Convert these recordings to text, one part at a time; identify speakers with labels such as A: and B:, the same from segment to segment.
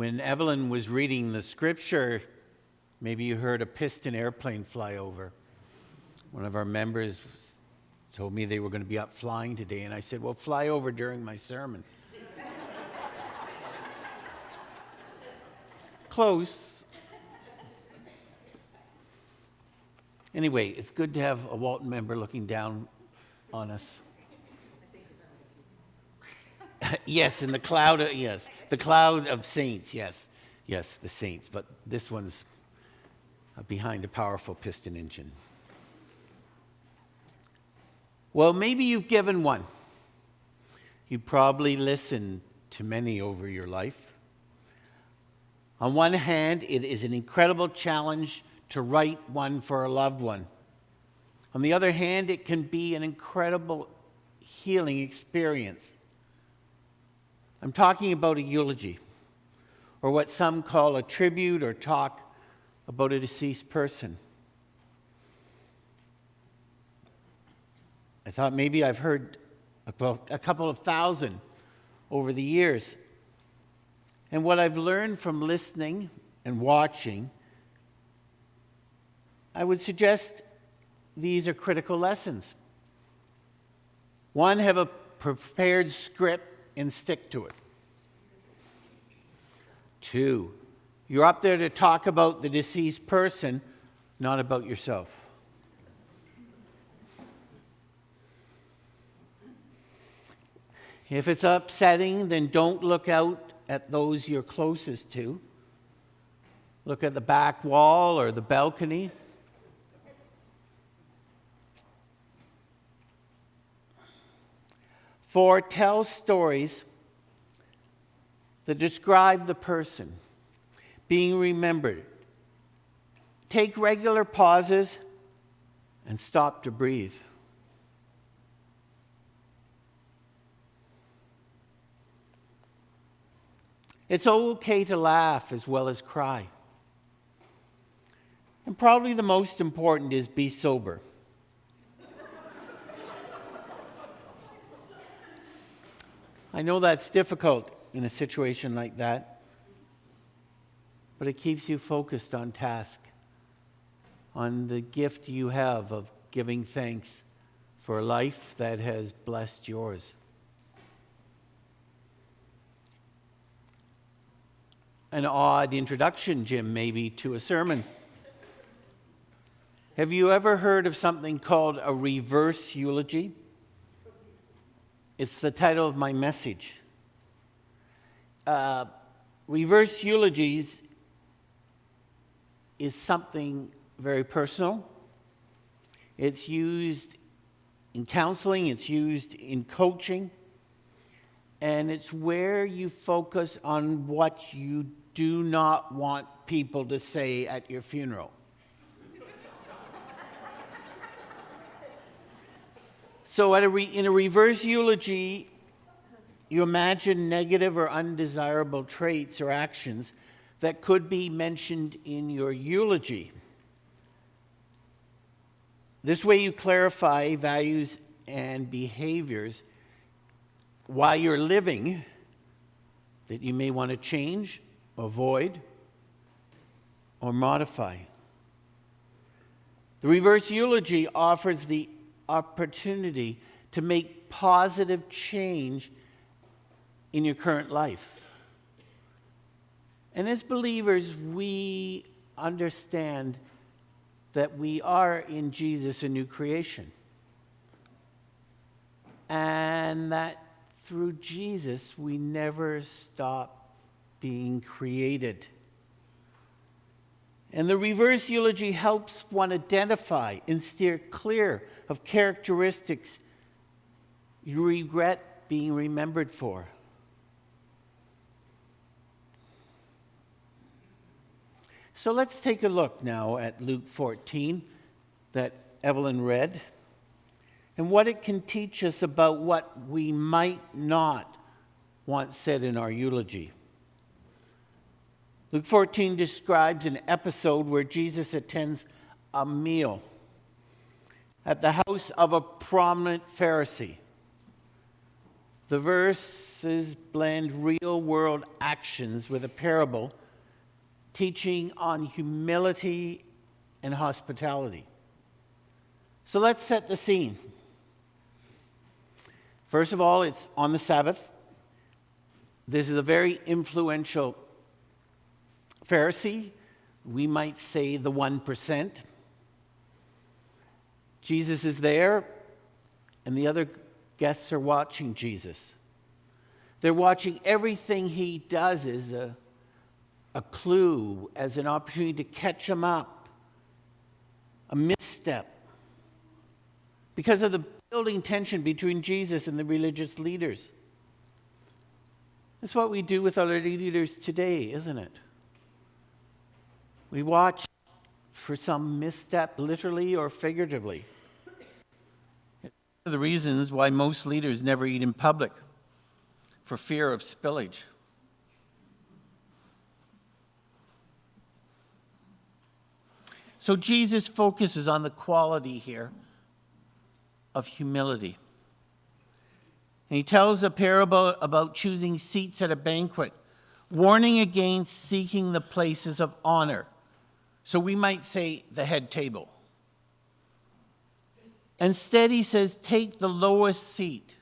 A: When Evelyn was reading the scripture, maybe you heard a piston airplane fly over. One of our members told me they were going to be up flying today, and I said, well, fly over during my sermon. Close. Anyway, it's good to have a Walton member looking down on us. Yes, in the cloud, yes. The cloud of saints, yes. Yes, the saints. But this one's behind a powerful piston engine. Well, maybe you've given one. You probably listened to many over your life. On one hand, it is an incredible challenge to write one for a loved one. On the other hand, it can be an incredible healing experience. I'm talking about a eulogy, or what some call a tribute or talk about a deceased person. I thought maybe I've heard about a couple of thousand over the years. And what I've learned from listening and watching, I would suggest these are critical lessons. One, have a prepared script and stick to it. 2, you're up there to talk about the deceased person, not about yourself. If it's upsetting, then don't look out at those you're closest to. Look at the back wall or the balcony. Four, tell stories that describe the person being remembered. Take regular pauses and stop to breathe. It's okay to laugh as well as cry. And probably the most important is be sober. I know that's difficult in a situation like that, but it keeps you focused on task, on the gift you have of giving thanks for a life that has blessed yours. An odd introduction, Jim, maybe, to a sermon. Have you ever heard of something called a reverse eulogy? It's the title of my message. Reverse eulogies is something very personal. It's used in counseling, it's used in coaching, and it's where you focus on what you do not want people to say at your funeral. So in a reverse eulogy, you imagine negative or undesirable traits or actions that could be mentioned in your eulogy. This way you clarify values and behaviors while you're living that you may want to change, avoid, or modify. The reverse eulogy offers the opportunity to make positive change in your current life. And as believers, we understand that we are in Jesus a new creation. And that through Jesus, we never stop being created. And the reverse eulogy helps one identify and steer clear of characteristics you regret being remembered for. So let's take a look now at Luke 14 that Evelyn read and what it can teach us about what we might not want said in our eulogy. Luke 14 describes an episode where Jesus attends a meal at the house of a prominent Pharisee. The verses blend real-world actions with a parable teaching on humility and hospitality. So let's set the scene. First of all, it's on the Sabbath. This is a very influential Pharisee. We might say the 1%. Jesus is there, and the other guests are watching Jesus. They're watching everything he does as a clue, as an opportunity to catch him up, a misstep. Because of the building tension between Jesus and the religious leaders. That's what we do with our leaders today, isn't it? We watch for some misstep, literally or figuratively. It's one of the reasons why most leaders never eat in public, for fear of spillage. So Jesus focuses on the quality here of humility. And he tells a parable about choosing seats at a banquet, warning against seeking the places of honor. So we might say the head table. Instead, he says, take the lowest seat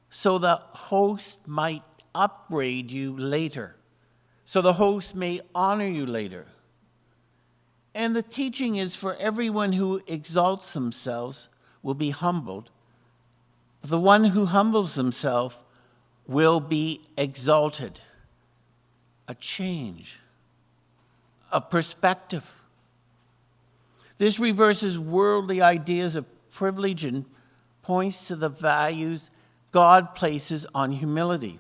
A: so the host might upbraid you later, so the host may honor you later. And the teaching is for everyone who exalts themselves will be humbled. The one who humbles himself will be exalted. A change of perspective. This reverses worldly ideas of privilege and points to the values God places on humility.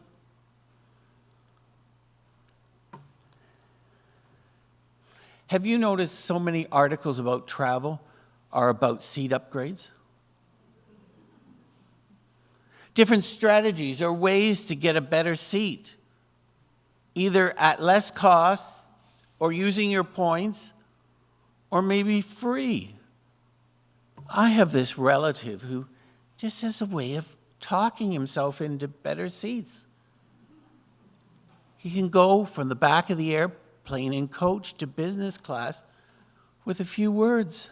A: Have you noticed so many articles about travel are about seat upgrades? Different strategies or ways to get a better seat, either at less cost or using your points, or maybe free. I have this relative who just has a way of talking himself into better seats. He can go from the back of the airplane in coach to business class with a few words.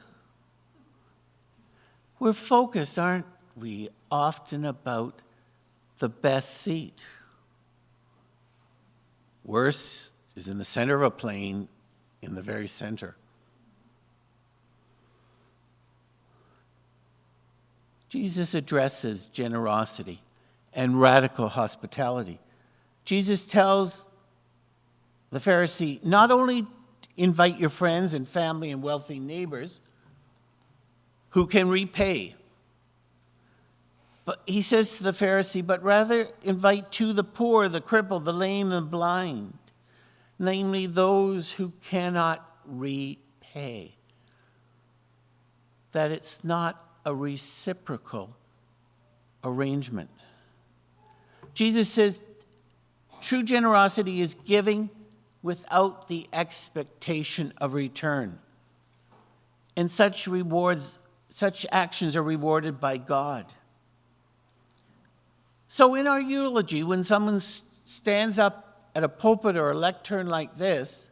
A: We're focused, aren't we, often about the best seat. Worse is in the center of a plane, in the very center. Jesus addresses generosity and radical hospitality. Jesus tells the Pharisee, not only invite your friends and family and wealthy neighbors who can repay, but he says to the Pharisee, but rather invite too the poor, the crippled, the lame, and blind, namely those who cannot repay. That it's not a reciprocal arrangement. Jesus says true generosity is giving without the expectation of return. And such actions are rewarded by God. So in our eulogy, when someone stands up at a pulpit or a lectern like this,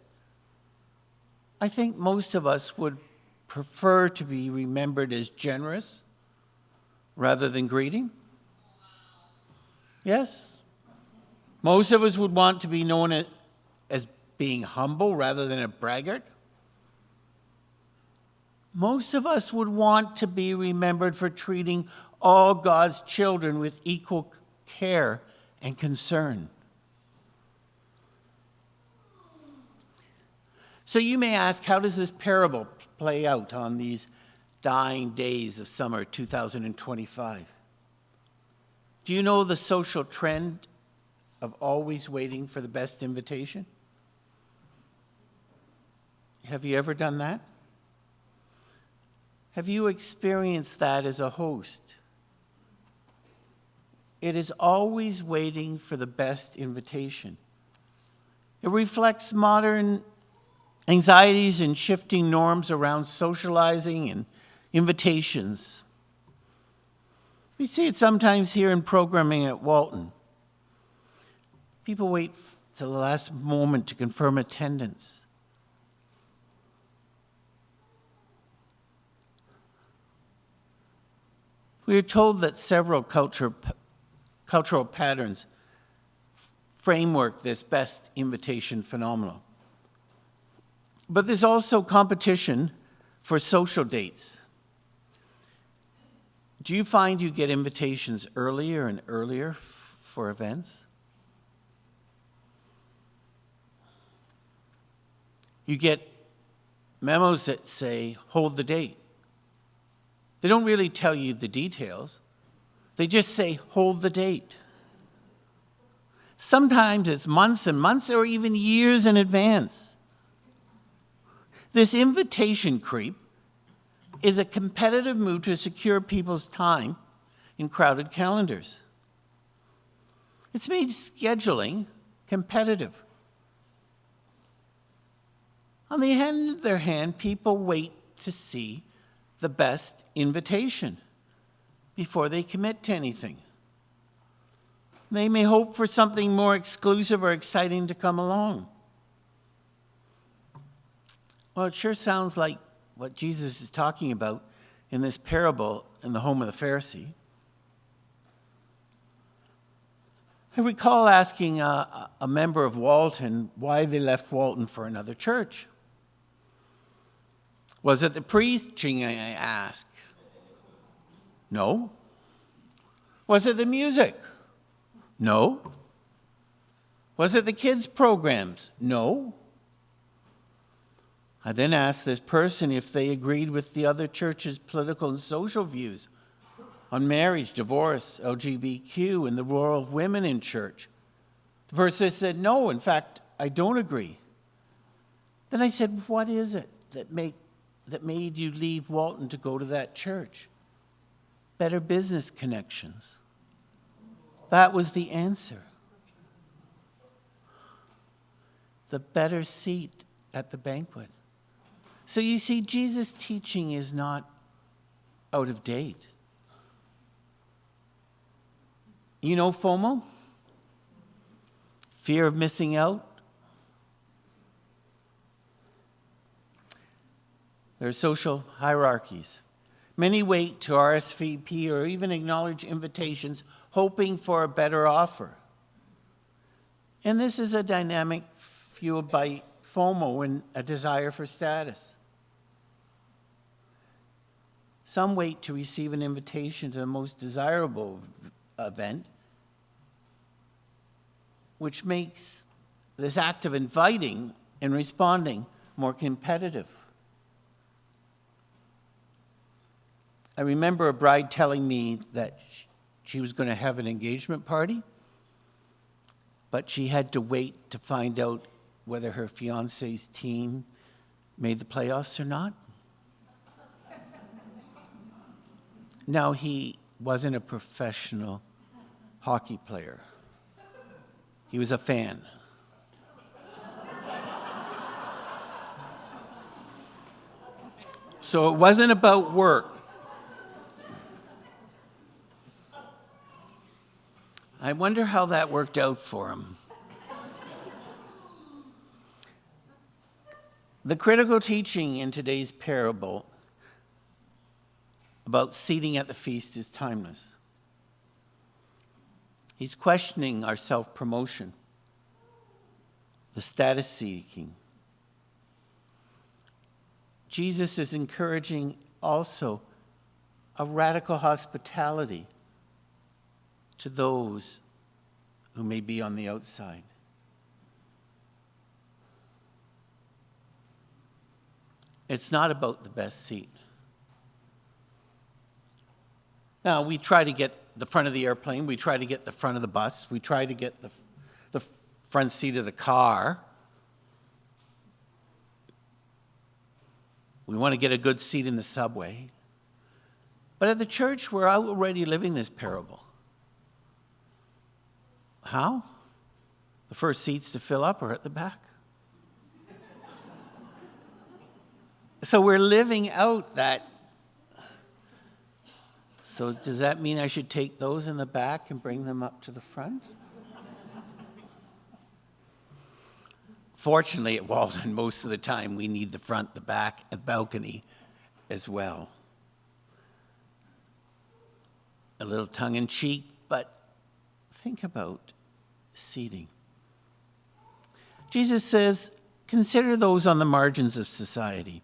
A: I think most of us would prefer to be remembered as generous rather than greedy. Yes? Most of us would want to be known as being humble rather than a braggart. Most of us would want to be remembered for treating all God's children with equal care and concern. So you may ask, how does this parable play out on these dying days of summer 2025? Do you know the social trend of always waiting for the best invitation? Have you ever done that? Have you experienced that as a host? It is always waiting for the best invitation. It reflects modern anxieties and shifting norms around socializing and invitations. We see it sometimes here in programming at Walton. People wait till the last moment to confirm attendance. We are told that several cultural patterns framework this best invitation phenomenon. But there's also competition for social dates. Do you find you get invitations earlier and earlier for events? You get memos that say, hold the date. They don't really tell you the details. They just say, hold the date. Sometimes it's months and months or even years in advance. This invitation creep is a competitive move to secure people's time in crowded calendars. It's made scheduling competitive. On the other hand, people wait to see the best invitation before they commit to anything. They may hope for something more exclusive or exciting to come along. Well, it sure sounds like what Jesus is talking about in this parable in the home of the Pharisee. I recall asking a member of Walton why they left Walton for another church. Was it the preaching, I asked? No. Was it the music? No. Was it the kids' programs? No. I then asked this person if they agreed with the other church's political and social views on marriage, divorce, LGBTQ, and the role of women in church. The person said, no, in fact, I don't agree. Then I said, what is it that made you leave Walton to go to that church? Better business connections. That was the answer. The better seat at the banquet. So you see, Jesus' teaching is not out of date. You know FOMO? Fear of missing out? There are social hierarchies. Many wait to RSVP or even acknowledge invitations, hoping for a better offer. And this is a dynamic fueled by FOMO and a desire for status. Some wait to receive an invitation to the most desirable event, which makes this act of inviting and responding more competitive. I remember a bride telling me that she was going to have an engagement party, but she had to wait to find out whether her fiancé's team made the playoffs or not. Now, he wasn't a professional hockey player. He was a fan. So it wasn't about work. I wonder how that worked out for him. The critical teaching in today's parable about seating at the feast is timeless. He's questioning our self-promotion, the status seeking. Jesus is encouraging also a radical hospitality to those who may be on the outside. It's not about the best seat. Now, we try to get the front of the airplane, we try to get the front of the bus, we try to get the front seat of the car. We want to get a good seat in the subway. But at the church, we're already living this parable. How? The first seats to fill up are at the back. So we're living out that So does that mean I should take those in the back and bring them up to the front? Fortunately, at Walton, most of the time we need the front, the back, and balcony as well. A little tongue-in-cheek, but think about seating. Jesus says, consider those on the margins of society.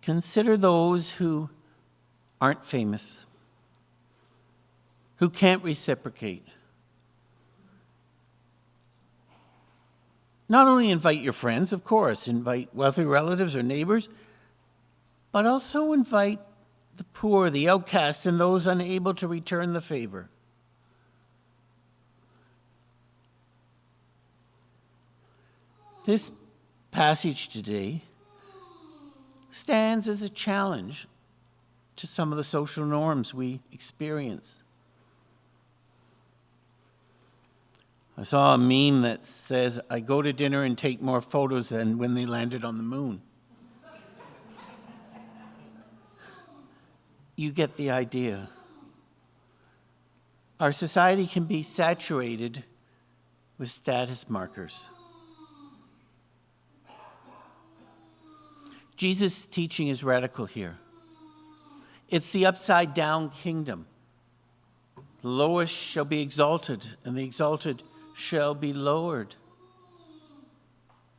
A: Consider those who aren't famous, who can't reciprocate. Not only invite your friends, of course, invite wealthy relatives or neighbors, but also invite the poor, the outcast, and those unable to return the favor. This passage today stands as a challenge to some of the social norms we experience. I saw a meme that says, I go to dinner and take more photos than when they landed on the moon. You get the idea. Our society can be saturated with status markers. Jesus' teaching is radical here. It's the upside-down kingdom. The lowest shall be exalted, and the exalted shall be lowered.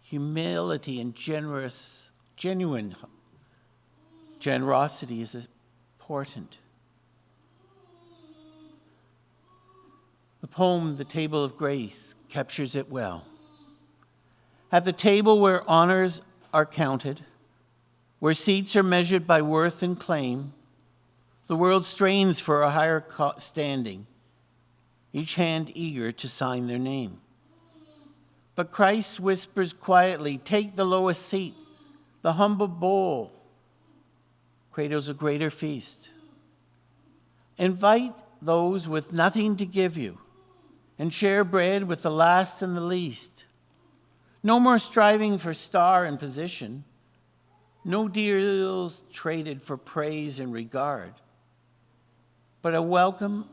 A: Humility and genuine generosity is important. The poem, The Table of Grace, captures it well. At the table where honors are counted, where seats are measured by worth and claim, the world strains for a higher standing, each hand eager to sign their name. But Christ whispers quietly, take the lowest seat, the humble bowl cradles a greater feast. Invite those with nothing to give you, and share bread with the last and the least. No more striving for star and position, no deals traded for praise and regard, but a welcome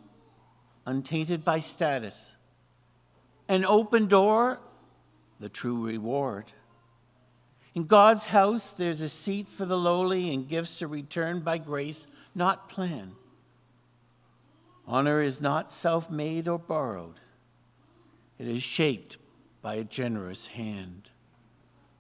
A: untainted by status, an open door, the true reward. In God's house, there's a seat for the lowly and gifts are returned by grace, not plan. Honor is not self-made or borrowed. It is shaped by a generous hand.